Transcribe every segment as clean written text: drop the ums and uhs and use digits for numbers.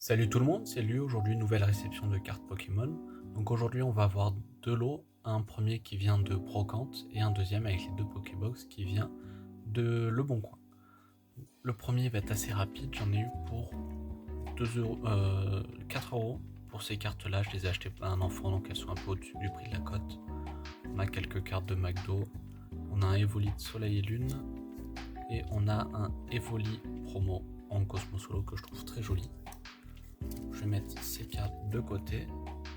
Salut tout le monde, c'est lui. Aujourd'hui, nouvelle réception de cartes Pokémon. Donc aujourd'hui, on va avoir deux lots. Un premier qui vient de Brocante et un deuxième avec les deux Pokébox qui vient de Le Bon Coin. Le premier va être assez rapide, j'en ai eu pour 4 euros. Pour ces cartes-là, je les ai achetées à un enfant, donc elles sont un peu au-dessus du prix de la cote. On a quelques cartes de McDo, on a un Evoli de Soleil et Lune, et on a un Evoli promo en Cosmos Holo que je trouve très joli. Je vais mettre ces cartes de côté.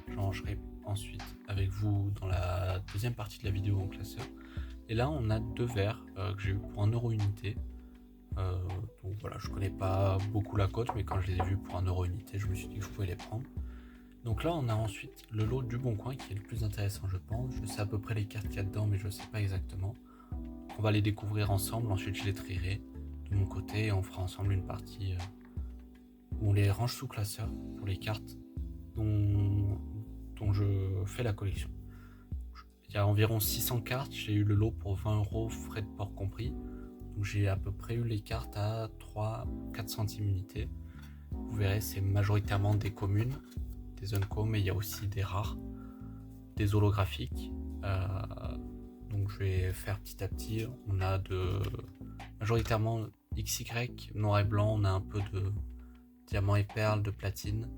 Je rangerai ensuite avec vous dans la deuxième partie de la vidéo en classeur. Et là, on a deux verres que j'ai eu pour 1 euro unité. Donc voilà, je connais pas beaucoup la cote, mais quand je les ai vus pour 1 euro unité, je me suis dit que je pouvais les prendre. Donc là, on a ensuite le lot du Bon Coin qui est le plus intéressant, je pense. Je sais à peu près les cartes qu'il y a dedans, mais je sais pas exactement. On va les découvrir ensemble. Ensuite, je les trierai de mon côté et on fera ensemble une partie où on les range sous classeur pour les cartes dont je fais la collection. Il y a environ 600 cartes, j'ai eu le lot pour 20 euros, frais de port compris. Donc j'ai à peu près eu les cartes à 3-4 centimes unité. Vous verrez, c'est majoritairement des communes, des unco, mais il y a aussi des rares, des holographiques. Donc je vais faire petit à petit. On a majoritairement XY, noir et blanc, on a un peu de diamant et perle, de platine.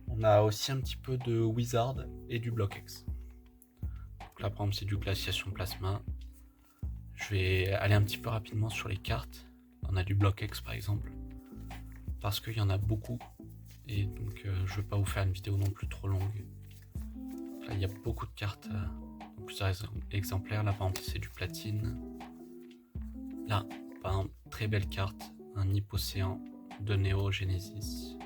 On a aussi un petit peu de Wizard et du Block X. Donc là, par exemple, c'est du glaciation plasma. Je vais aller un petit peu rapidement sur les cartes. On a du Block X par exemple, parce qu'il y en a beaucoup. Et donc, je ne vais pas vous faire une vidéo non plus trop longue. Là, il y a beaucoup de cartes, plusieurs exemplaires. Là, par exemple, c'est du platine. Là, par exemple, très belle carte, un Hypocéan de Neo Genesis.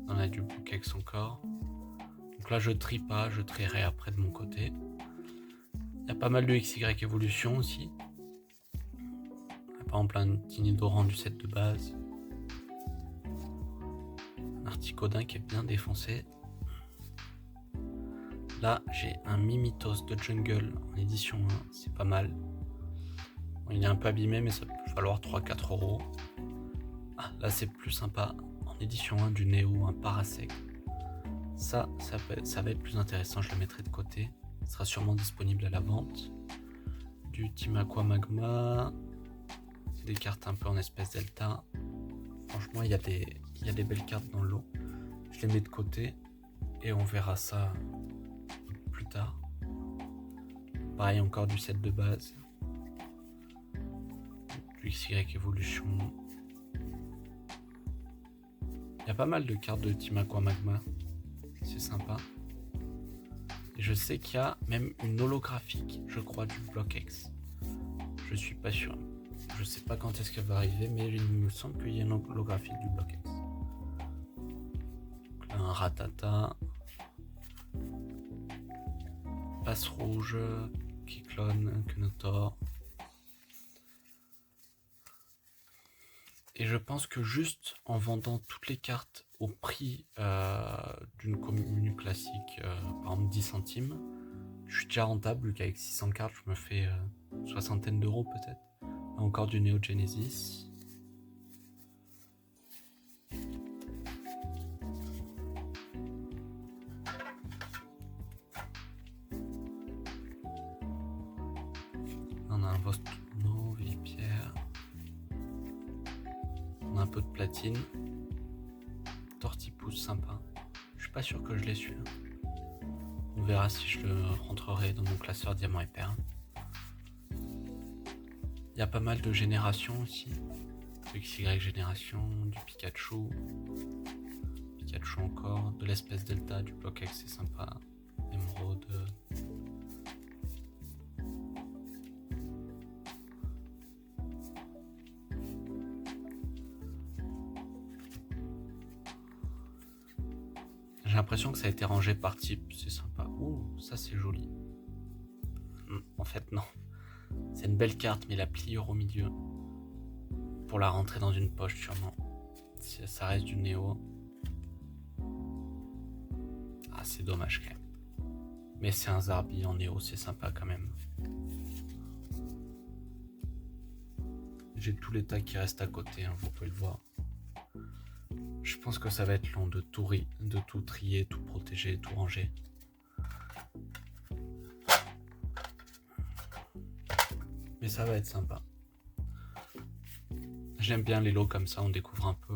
On a du Block X encore. Donc là, je trie pas, je trierai après de mon côté. Il y a pas mal de XY évolution aussi. Par exemple, un Tinidoran du set de base. Un Articodin qui est bien défoncé. Là, j'ai un Mimitos de Jungle en édition 1, c'est pas mal. Bon, il est un peu abîmé, mais ça peut valoir 3-4 euros. Ah, là, c'est plus sympa. En édition 1 du Néo, un Parasect. Ça va être plus intéressant, je le mettrai de côté. Il sera sûrement disponible à la vente. Du Team Aqua Magma. Des cartes un peu en espèce delta. Franchement, il y a des belles cartes dans le lot. Je les mets de côté et on verra ça plus tard. Pareil, encore du set de base. Du XY Evolution. Il y a pas mal de cartes de Team Aqua Magma. C'est sympa. Et je sais qu'il y a même une holographique, je crois, du Block X. Je suis pas sûr. Je sais pas quand est-ce qu'elle va arriver, mais il me semble qu'il y a une holographique du Block X. Donc là, un Ratata. Passe rouge. Kyclone, Kenotor. Et je pense que juste en vendant toutes les cartes au prix d'une commune classique, par exemple 10 centimes, je suis déjà rentable, vu qu'avec 600 cartes, je me fais une soixantaine d'euros peut-être. Encore du Neo Genesis. On a un Vostono, Vipierre. On a un peu de platine. Tortipousse sympa. Je suis pas sûr que je l'ai su. On verra si je le rentrerai dans mon classeur diamant et perle. Il y a pas mal de générations aussi. Du XY génération, du Pikachu. Pikachu encore, de l'espèce Delta, du Block X, c'est sympa. Émeraude. J'ai l'impression que ça a été rangé par type, c'est sympa. Ouh, ça c'est joli. En fait, non. C'est une belle carte, mais la pliure au milieu. Pour la rentrer dans une poche, sûrement. Ça reste du Néo. Ah, c'est dommage quand même. Mais c'est un Zarbi en Néo, c'est sympa quand même. J'ai tous les tags qui restent à côté, hein, vous pouvez le voir. Je Je pense que ça va être long de tout trier, tout protéger, tout ranger. Mais ça va être sympa. J'aime bien les lots comme ça, on découvre un peu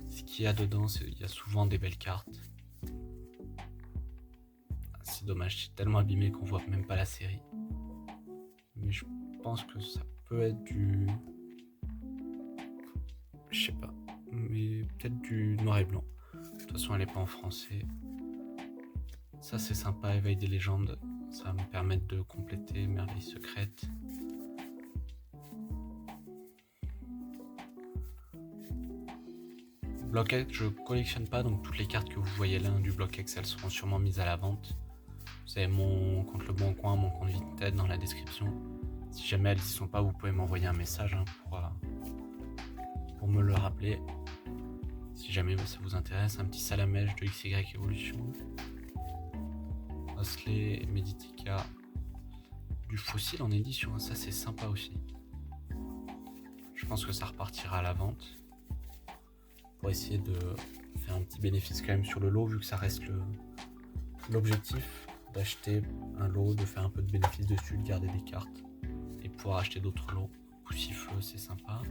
ce qu'il y a dedans. Il y a souvent des belles cartes. C'est dommage, c'est tellement abîmé qu'on voit même pas la série. Mais je pense que ça peut être du... Je sais pas. Mais peut-être du noir et blanc. De toute façon, elle est pas en français. Ça, c'est sympa, Éveil des légendes. Ça va me permettre de compléter Merveille secrète. BlockX, je collectionne pas, donc toutes les cartes que vous voyez là du BlockX, elles seront sûrement mises à la vente. Vous avez mon compte Le Bon Coin, mon compte Vinted dans la description. Si jamais elles y sont pas, vous pouvez m'envoyer un message pour me le rappeler. Si jamais ça vous intéresse, un petit Salamèche de XY Evolution. Osley, Meditica, du fossile en édition, ça c'est sympa aussi. Je pense que ça repartira à la vente pour essayer de faire un petit bénéfice quand même sur le lot, vu que ça reste l'objectif d'acheter un lot, de faire un peu de bénéfice dessus, de garder des cartes et pouvoir acheter d'autres lots. Poussifeu, c'est sympa.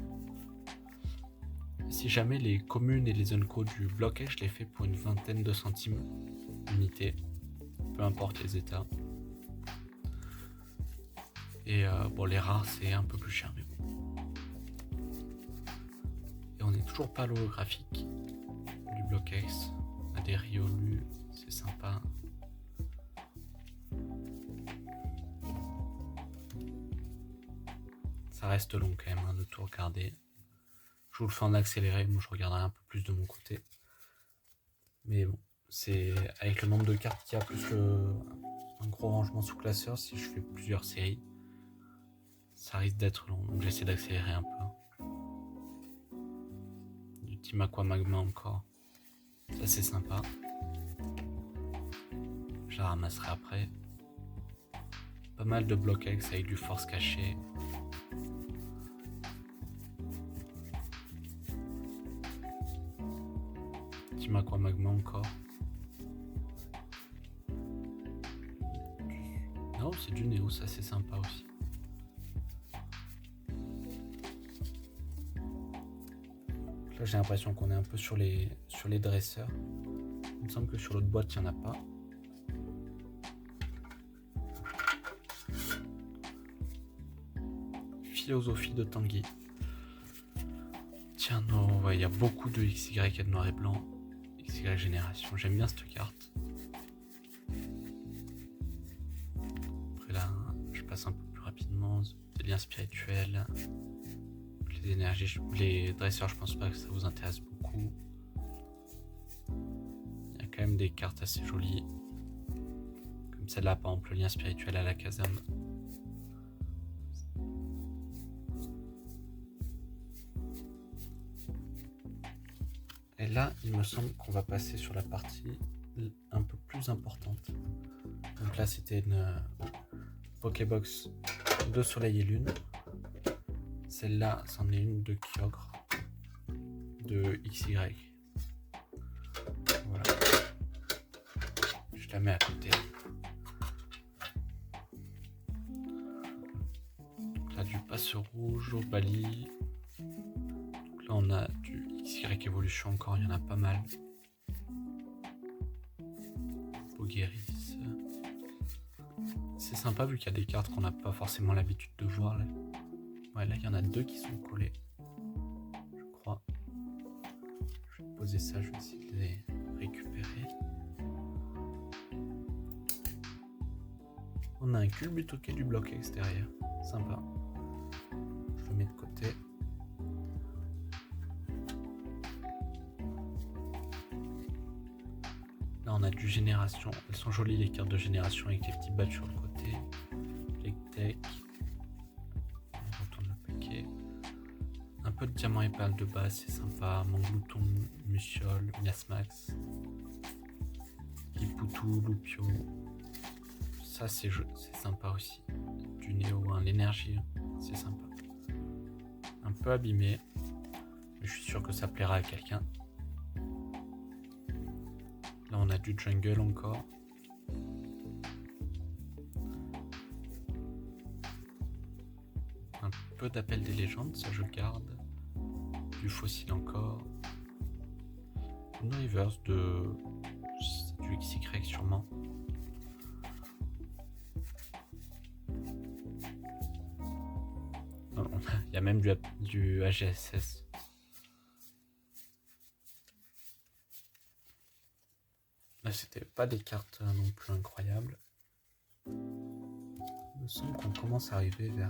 Si jamais les communes et les unco du bloc, je les fais pour une vingtaine de centimes unité, peu importe les états. Et bon, les rares c'est un peu plus cher, mais bon. Et on n'est toujours pas à l'holographique du BlockX. On a des Riolu, c'est sympa. Ça reste long quand même de tout regarder. Je vous le fais en accéléré, moi je regarderai un peu plus de mon côté. Mais bon, c'est avec le nombre de cartes qu'il y a, plus un gros rangement sous classeur, si je fais plusieurs séries, ça risque d'être long. Donc j'essaie d'accélérer un peu. Du Team Aqua Magma encore. Ça c'est sympa. Je la ramasserai après. Pas mal de BlockX avec du force caché. Team Aqua Magma encore. Non, c'est du Néo, ça c'est sympa aussi. Là j'ai l'impression qu'on est un peu sur les dresseurs. Il me semble que sur l'autre boîte il n'y en a pas. Philosophie de Tanguy. Tiens, non, ouais, il y a beaucoup de XY et de noir et blanc. XY génération, j'aime bien cette carte. Après là, je passe un peu plus rapidement. Des liens spirituels. Les énergies, les dresseurs, je pense pas que ça vous intéresse beaucoup. Il y a quand même des cartes assez jolies. Comme celle-là, par exemple, le lien spirituel à la Kazam. Et là, il me semble qu'on va passer sur la partie un peu plus importante. Donc là, c'était une Pokébox de Soleil et Lune. Celle-là, c'en est une de Kyogre, de XY. Voilà. Je la mets à côté. Donc là, du passe rouge au Bali. Donc là, on a du XY Evolution encore, il y en a pas mal. Bogueris. C'est sympa vu qu'il y a des cartes qu'on n'a pas forcément l'habitude de voir. Là. Ouais, là, il y en a deux qui sont collés. Je crois. Je vais poser ça, je vais essayer de les récupérer. On a un Culbutoke du bloc extérieur. Sympa. Je le mets de côté. Là, on a du Génération. Elles sont jolies, les cartes de Génération, avec les petits badges sur le côté. Les Tech. On retourne le paquet. Un peu de Diamant et Perle de base, c'est sympa. Manglouton, Musiol, Miasmax. Lipoutou, Loupio. Ça, c'est sympa aussi. Du Néo, hein, l'énergie, c'est sympa. Un peu abîmé, mais je suis sûr que ça plaira à quelqu'un. Là on a du jungle encore. Un peu d'appel des légendes, ça je garde. Du fossile encore. Une reverse de... c'est du XY sûrement. Il y a même du AGSS. Là c'était pas des cartes non plus incroyables. Il me semble qu'on commence à arriver vers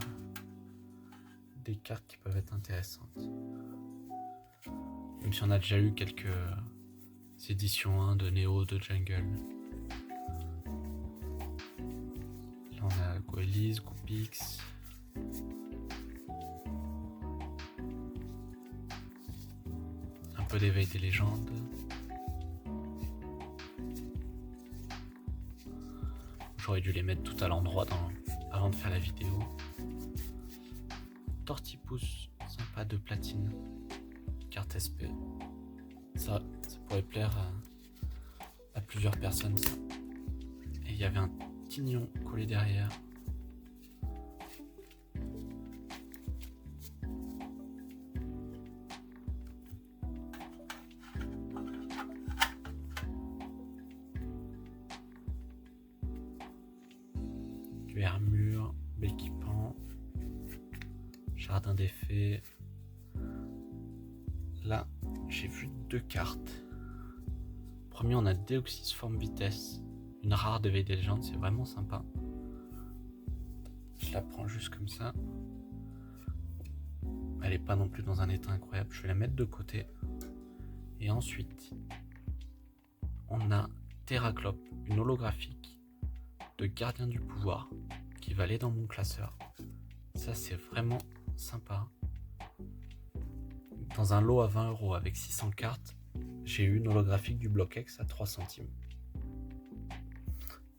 des cartes qui peuvent être intéressantes. Même si on a déjà eu quelques éditions 1 de Néo, de Jungle. Là on a Goelis, Goopix. Un peu d'éveil des légendes. J'aurais dû les mettre tout à l'endroit avant de faire la vidéo. Tortipousse, sympa, de platine. Carte SP. Ça pourrait plaire à plusieurs personnes, ça. Et il y avait un tignon collé derrière. Du armure, l'équipement, jardin des fées. Là, j'ai vu 2 cartes. Premier, on a Deoxys Forme Vitesse, une rare d'éveil des légendes, c'est vraiment sympa. Je la prends juste comme ça. Elle est pas non plus dans un état incroyable. Je vais la mettre de côté. Et ensuite, on a Terraclope, une holographique de Gardien du Pouvoir qui va aller dans mon classeur. Ça, c'est vraiment sympa. Dans un lot à 20€ avec 600 cartes, j'ai eu une holographique du Block-X à 3 centimes.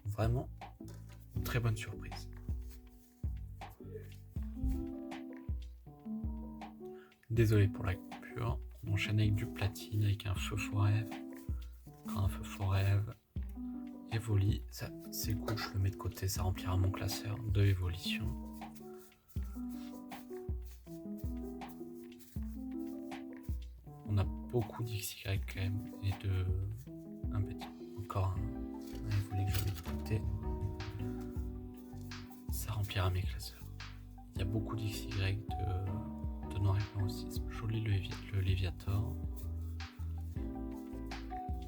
Vraiment, une très bonne surprise. Désolé pour la coupure. On enchaîne avec du platine, avec un feu faux rêve. Encore un feu faux rêve. Evoli, ça c'est cool, je le mets de côté, ça remplira mon classeur de évolution. On a beaucoup d'XY quand même et de un petit, encore un Evoli que je mets de côté. Ça remplira mes classeurs. Il y a beaucoup d'XY de noir et blanc aussi. C'est joli le Léviator.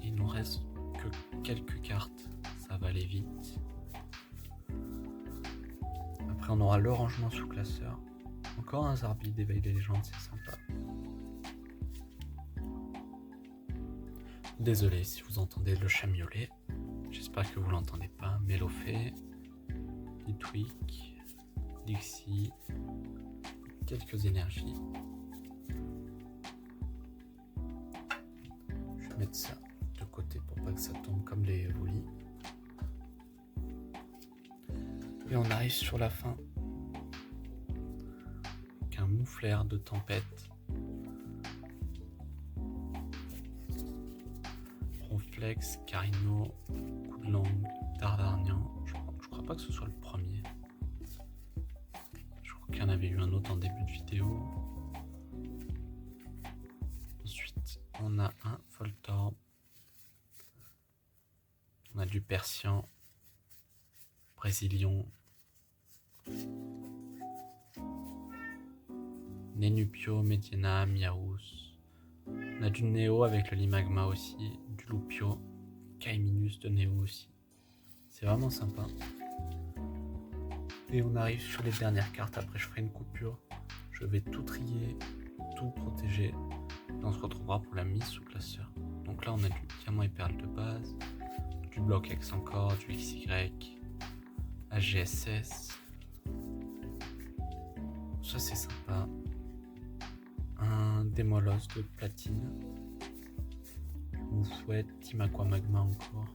Il nous reste que quelques cartes, ça va aller vite. Après on aura le rangement sous classeur. Encore un Zarbi d'éveil des légendes, c'est sympa. Désolé si vous entendez le chat miauler. J'espère que vous l'entendez pas. Mélofée, Litwick, Dixie, quelques énergies. Je vais mettre ça de côté pour pas que ça tombe comme les volis. Et on arrive sur la fin. Avec un moufleur de tempête. Ronflex, Carino, coup de langue, Dardarnian. Je crois pas que ce soit le premier. Je crois qu'il y en avait eu un autre en début de vidéo. Ensuite, on a un Voltorb. On a du Persian, Brésilion, Nenupio, Mediana, Miaous. On a du Néo avec le Limagma aussi, du Lupio, Kaiminus de Néo aussi. C'est vraiment sympa. Et on arrive sur les dernières cartes, après je ferai une coupure. Je vais tout trier, tout protéger. Et on se retrouvera pour la mise sous classeur. Donc là on a du Diamant et Perle de base, du Block-X encore, du XY, AGSS. Ça c'est sympa. Un Démolos de platine. Moufouette, Team Aqua Magma encore.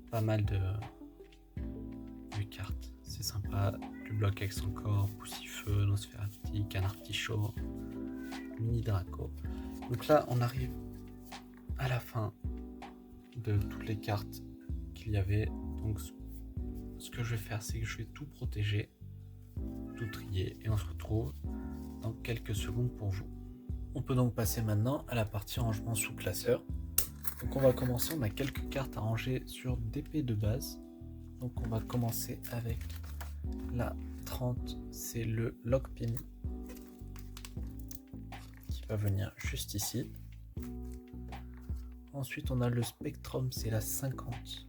Pas mal de cartes, c'est sympa. Du Block-X encore, Poussifeu, Nosferati, Canard Petit Chaud, Mini Draco. Donc là, on arrive à la fin de toutes les cartes qu'il y avait. Donc ce que je vais faire, c'est que je vais tout protéger, tout trier, et on se retrouve dans quelques secondes pour vous. On peut donc passer maintenant à la partie rangement sous classeur. Donc on va commencer, on a quelques cartes à ranger sur DP de base. Donc on va commencer avec la 30, c'est le Lockpin qui va venir juste ici. Ensuite on a le Spectrum, c'est la 50.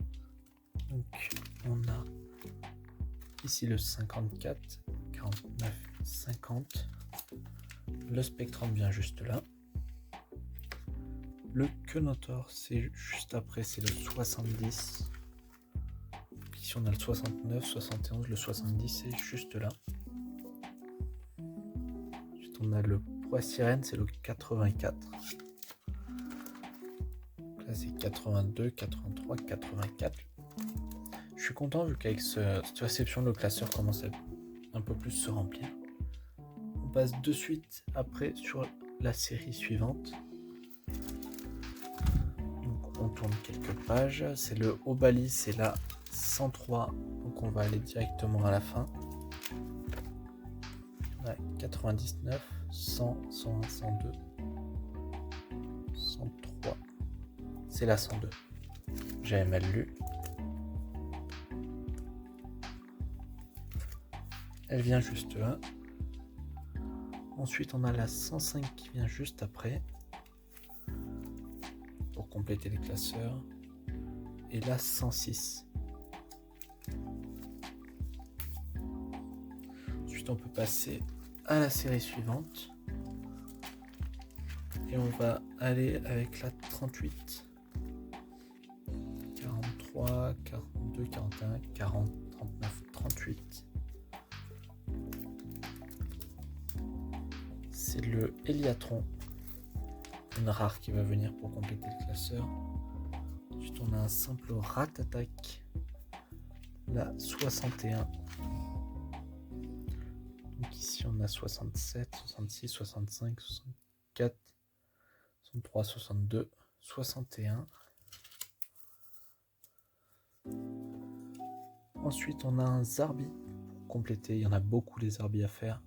Donc on a ici le 54, 49, 50. Le Spectrum vient juste là. Le Kenotor, c'est juste après, c'est le 70. Ici on a le 69, 71, le 70 c'est juste là. Ensuite on a le Poids Sirène, c'est le 84. Donc là c'est 82, 83, 84. Je suis content vu qu'avec cette réception le classeur commence à un peu plus se remplir. On passe de suite après sur la série suivante. Donc on tourne quelques pages. C'est le Obali, c'est la 103. Donc on va aller directement à la fin. On a 99, 100, 101, 102, 103. C'est la 102. J'avais mal lu. Elle vient juste là. Ensuite, on a la 105 qui vient juste après pour compléter les classeurs. Et la 106. Ensuite, on peut passer à la série suivante. Et on va aller avec la 38. 43, 42, 41, 40, 39, 38. C'est le Héliatron, une rare qui va venir pour compléter le classeur. Ensuite on a un simple Rat-Attack, la 61. Donc ici on a 67, 66, 65, 64, 63, 62, 61. Ensuite on a un Zarbi pour compléter, il y en a beaucoup les Zarbis à faire.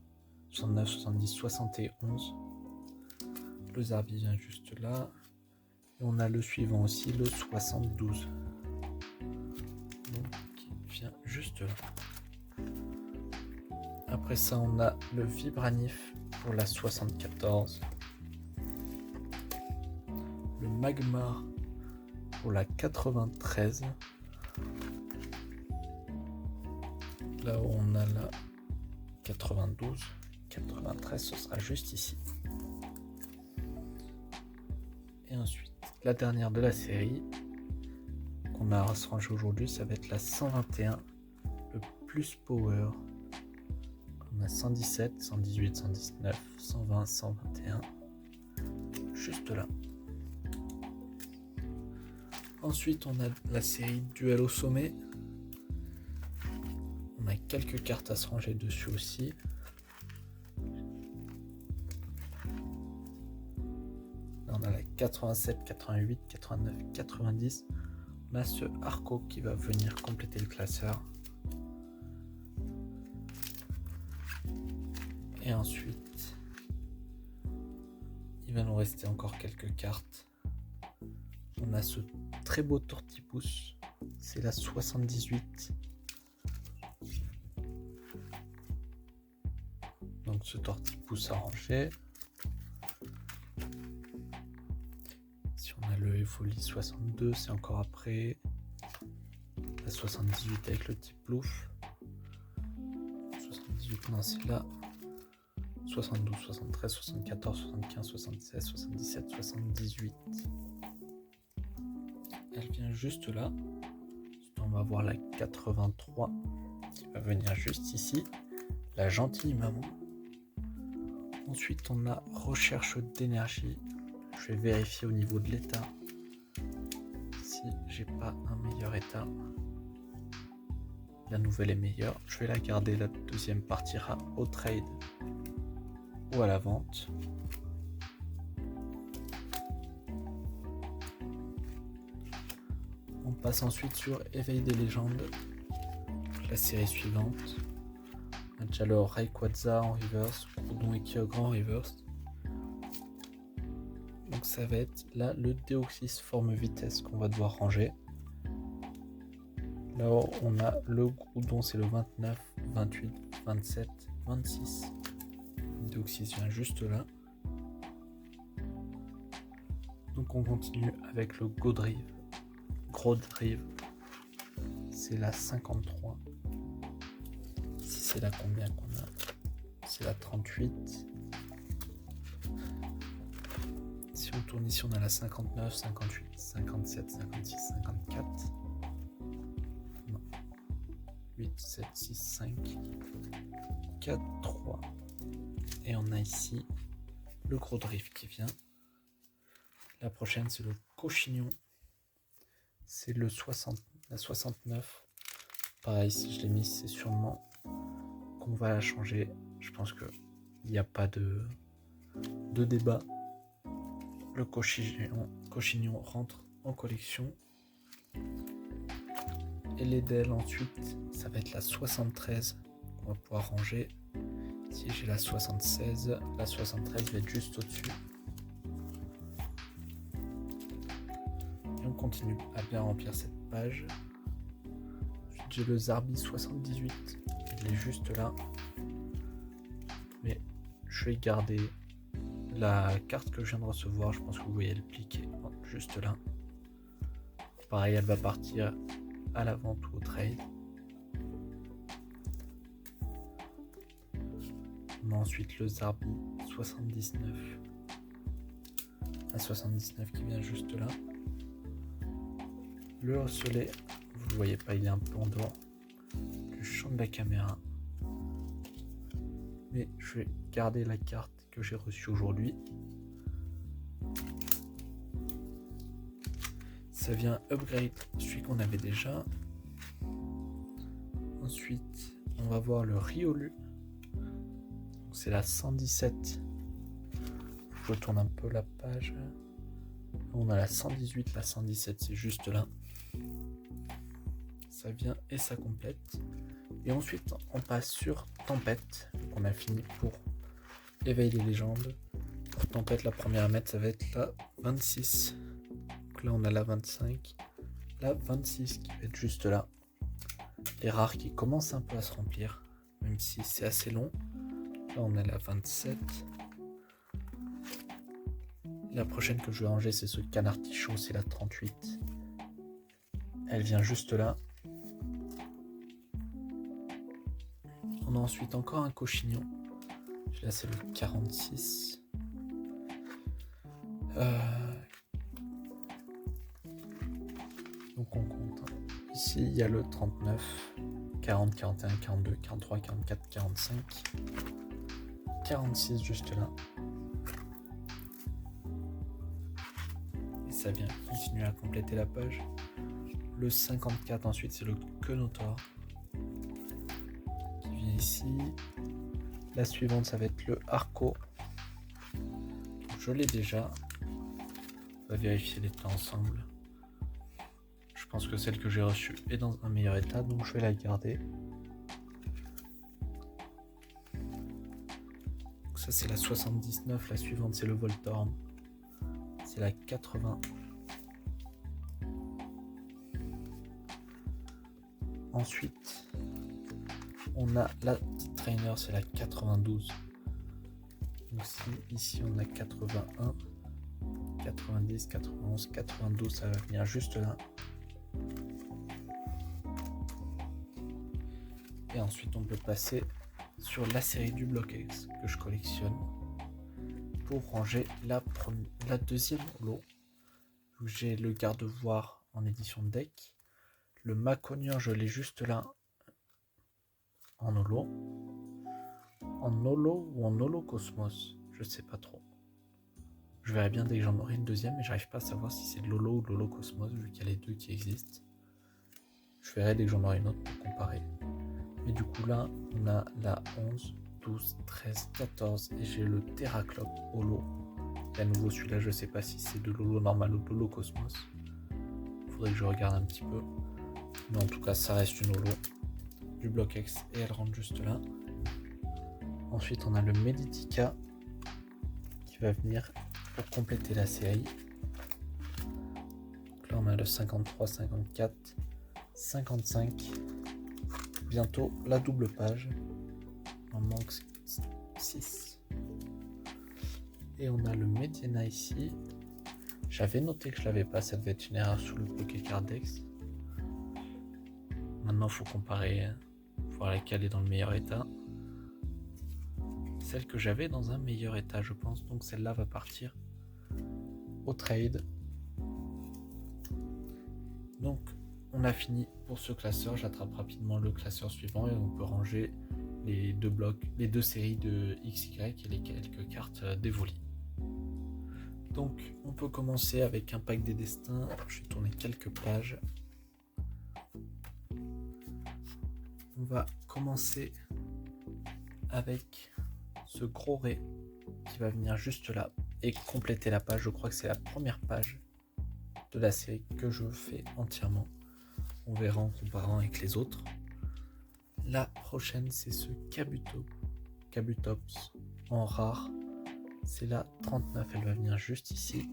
69, 70, 71. Le Zarbi vient juste là. Et on a le suivant aussi, le 72. Donc il vient juste là. Après ça, on a le Vibranif pour la 74. Le Magmar pour la 93. Là où on a la 92. 93, ce sera juste ici. Et ensuite, la dernière de la série qu'on a ranger aujourd'hui, ça va être la 121, le plus power. On a 117, 118, 119, 120, 121, juste là. Ensuite, on a la série Duel au sommet. On a quelques cartes à se ranger dessus aussi. On a la 87, 88, 89, 90. On a ce Arco qui va venir compléter le classeur. Et ensuite, il va nous rester encore quelques cartes. On a ce très beau Tortipousse. C'est la 78. Donc ce Tortipousse à ranger. On a le Evoli 62, c'est encore après. La 78 avec le type plouf. 78, non, c'est là. 72, 73, 74, 75, 76, 77, 78. Elle vient juste là. On va voir la 83 qui va venir juste ici. La gentille maman. Ensuite, on a recherche d'énergie. Je vais vérifier au niveau de l'état si j'ai pas un meilleur état. La nouvelle est meilleure. Je vais la garder. La deuxième partira au trade ou à la vente. passe ensuite sur Éveil des légendes, la série suivante. On a déjà le Rayquaza en reverse, Groudon et Kyogre en reverse. Donc ça va être là le Deoxys forme vitesse qu'on va devoir ranger. Là on a le Groudon, c'est le 29, 28, 27, 26. Le Deoxys vient juste là. Donc on continue avec le Godrive. Godrive, c'est la 53. Ici c'est la combien qu'on a? C'est la 38. Si on tourne ici, on a la 59, 58, 57, 56, 54. Non. 8, 7, 6, 5, 4, 3. Et on a ici le gros drift qui vient. La prochaine, c'est le Cochignon. C'est le 60, la 69. Pareil, si je l'ai mis, c'est sûrement qu'on va la changer. Je pense qu'il n'y a pas de débat. Le Cochignon rentre en collection. Et les DL ensuite, ça va être la 73 qu'on va pouvoir ranger. Ici j'ai la 76, la 73 va être juste au-dessus. Et on continue à bien remplir cette page. Ensuite j'ai le Zarbi 78, il est juste là. Mais je vais garder la carte que je viens de recevoir, je pense que vous voyez le pliqué juste là. Pareil, elle va partir à la vente ou au trade. On a ensuite le Zarbi 79. La 79 qui vient juste là. Le osselet, vous ne le voyez pas, il est un peu en dehors du champ de la caméra. Mais je vais garder la carte que j'ai reçue aujourd'hui. Ça vient upgrade celui qu'on avait déjà. Ensuite, on va voir le Riolu. C'est la 117. Je tourne un peu la page. On a la 118, la 117, c'est juste là. Ça vient et ça complète. Et ensuite, on passe sur Tempête. On a fini pour Éveil des légendes. Pour Tempête, la première à mettre, ça va être la 26. Donc là, on a la 25. La 26 qui va être juste là. Les rares qui commencent un peu à se remplir, même si c'est assez long. Là, on a la 27. La prochaine que je vais ranger, c'est ce Canard Tichot, c'est la 38. Elle vient juste là. On a ensuite encore un Cochignon. Là, c'est le 46. Donc on compte. Ici, il y a le 39, 40, 41, 42, 43, 44, 45, 46 juste là. Et ça vient continuer à compléter la page. Le 54 ensuite, c'est le Quenotor qui vient ici. La suivante, ça va être le Arco. Je l'ai déjà. On va vérifier les temps ensemble. Je pense que celle que j'ai reçue est dans un meilleur état, donc je vais la garder. Donc ça, c'est la 79. La suivante, c'est le Voltorb. C'est la 80. Ensuite, on a la petite trainer, c'est la 92. Donc ici on a 81, 90, 91, 92, ça va venir juste là. Et ensuite on peut passer sur la série du Block X que je collectionne pour ranger la deuxième holo. J'ai le Gardevoir en édition deck. Le Maconium, je l'ai juste là en holo. En holo ou en holo Cosmos, je sais pas trop. Je verrai bien dès que j'en aurai une deuxième, mais j'arrive pas à savoir si c'est de l'holo ou de l'holo Cosmos, vu qu'il y a les deux qui existent. Je verrai dès que j'en aurai une autre pour comparer. Mais du coup là, on a la 11, 12, 13, 14 et j'ai le Terraclope holo. Et à nouveau celui-là, je sais pas si c'est de l'holo normal ou de l'holo Cosmos. faudrait que je regarde un petit peu. Mais en tout cas, ça reste une holo du bloc X et elle rentre juste là. Ensuite, on a le Meditica qui va venir pour compléter la série. Donc là, on a le 53, 54, 55. Bientôt la double page. On manque 6. Et on a le Mediana ici. J'avais noté que je l'avais pas, ça devait être une erreur sous le Pokécardex. Maintenant, il faut comparer, voir laquelle est dans le meilleur état. Celle que j'avais dans un meilleur état, je pense. Donc celle-là va partir au trade. Donc on a fini pour ce classeur. J'attrape rapidement le classeur suivant et on peut ranger les deux blocs, les deux séries de XY et les quelques cartes d'Evoli. Donc on peut commencer avec un pack des destins. Je vais tourner quelques pages. On va commencer avec ce gros ray qui va venir juste là et compléter la page. Je crois que c'est la première page de la série que je fais entièrement. On verra en comparant avec les autres. La prochaine, c'est ce Kabutops en rare. C'est la 39, elle va venir juste ici.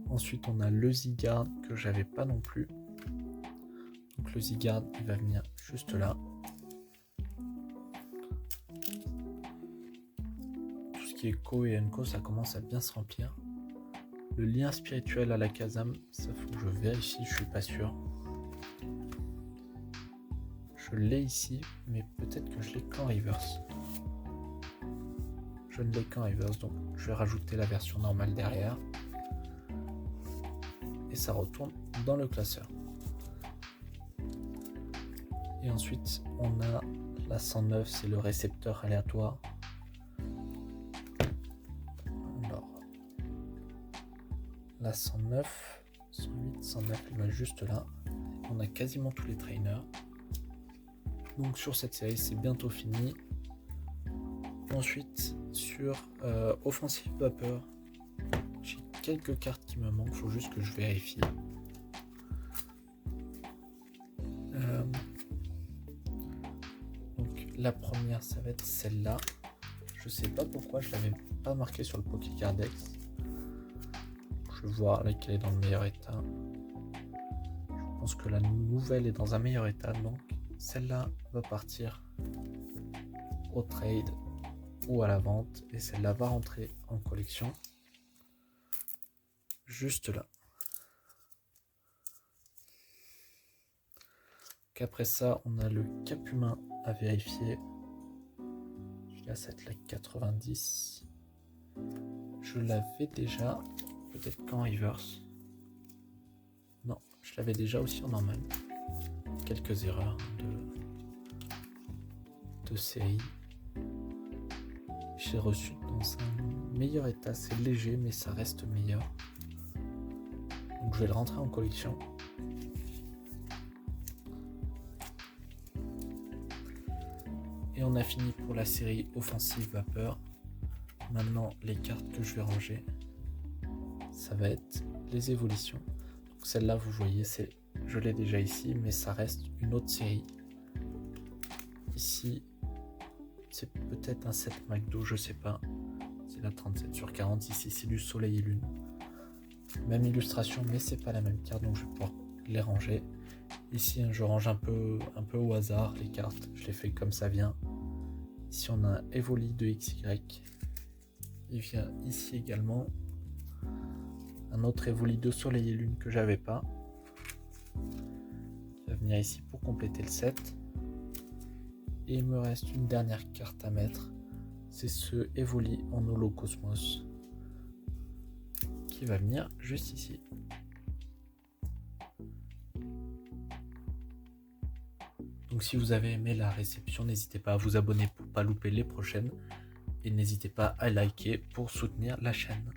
Ensuite, on a le Zygarde que j'avais pas non plus. Donc le Zygarde, il va venir juste là. Tout ce qui est Ko et Enko, ça commence à bien se remplir. Le lien spirituel à la Kazam, ça faut que je vérifie, je suis pas sûr. Je l'ai ici, mais peut-être que je l'ai qu'en reverse. Je ne l'ai qu'en reverse, donc je vais rajouter la version normale derrière. Et ça retourne dans le classeur. Et ensuite, on a la 109, c'est le récepteur aléatoire. Alors, la 109, 108, 109, il va juste là. On a quasiment tous les trainers. Donc sur cette série, c'est bientôt fini. Ensuite, sur Offensive Vapeur, j'ai quelques cartes qui me manquent, il faut juste que je vérifie. Donc la première, ça va être celle-là. Je sais pas pourquoi je l'avais pas marqué sur le Pokécardex. Je vais voir laquelle est dans le meilleur état. Je pense que la nouvelle est dans un meilleur état, donc celle-là va partir au trade ou à la vente et celle-là va rentrer en collection juste là. Qu'après ça, on a le Capumin à vérifier. Celui-là, ça va être la 90. Je l'avais déjà, peut-être qu'en reverse. Non, je l'avais déjà aussi en normal. Quelques erreurs de série. J'ai reçu dans un meilleur état, c'est léger mais ça reste meilleur. Donc je vais le rentrer en collection. Et on a fini pour la série Offensive Vapeur. Maintenant les cartes que je vais ranger, ça va être les évolutions. Donc celle-là vous voyez, je l'ai déjà ici, mais ça reste une autre série. Ici, c'est peut-être un 7 McDo, je sais pas. C'est la 37/40. Ici, c'est du Soleil et Lune. Même illustration, mais c'est pas la même carte, donc je vais pouvoir les ranger. Ici, je range un peu au hasard les cartes. Je les fais comme ça vient. Ici, on a un Evoli de XY. Il vient ici également. Un autre Evoli de Soleil et Lune que j'avais pas. Qui va venir ici pour compléter le set. Et il me reste une dernière carte à mettre. C'est ce Evoli en Holo Cosmos. Qui va venir juste ici. Donc si vous avez aimé la réception, n'hésitez pas à vous abonner pour ne pas louper les prochaines. Et n'hésitez pas à liker pour soutenir la chaîne.